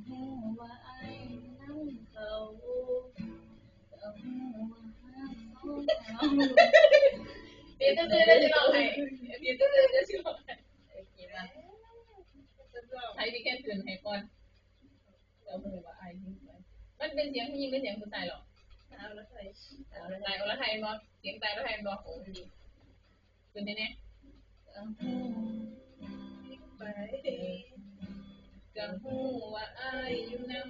หูว่าไอ้นั่งเขาก็หูว่าฮักสองเขาเดี๋ยวจะจะลองให้เดี๋ยวจะลองให้กี่มาใช้พี่แค่ตื่นให้ก่อนก็หูว่าไอ้นี่มันเป็นเสียงผู้หญิงเป็นเสียงผู้ชายหรอเอาละไทยเอาละไทยบอกเสียงตายละไทยบอกโอ้ยตื่นแน่ๆไปก็หูว่าไอ้อยู่นำ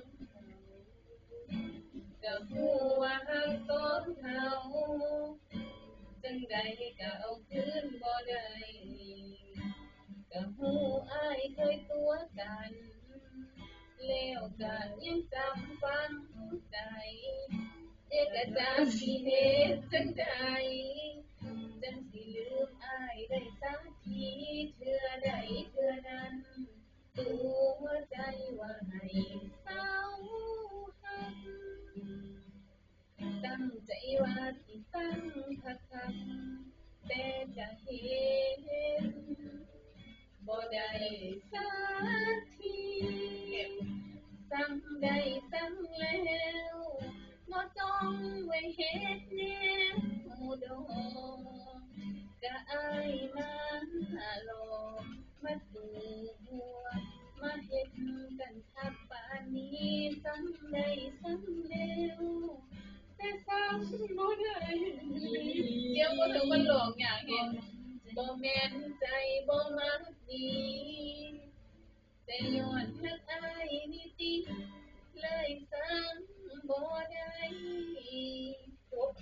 ก็หูว่าฮักต้นเขาจังใดก็เอาคืนบ่ได้ก็หูอ้ายเคยตัวกันแล้วก็ยังจำฝังใจเอกจาสิเหตุจังใดจังสิลืมอ้ายได้สักทีเทื่อใดเทื่อนั้นตัวใจว่าให้เศร้าหักตั้งใจว่าสิฟังคักๆแต่จะเห็นบ่ได้สักทีสั่งได้สั่งแล้วบ่ต้องไว้เฮ็ดแนวดอกก็อายมาหลอกมาสู่หัวมาเฮ็ดกันคักปานนี้สั่งได้สั่งแล้วแต่สั่งบ่ได้เดี๋ยวบ่ถึงมันหลอกอย่างเห็นบ่แม่นใจบ่มักดีแต่ย้อนฮักอายนี่ติเลยสั่งบ่ได้จบ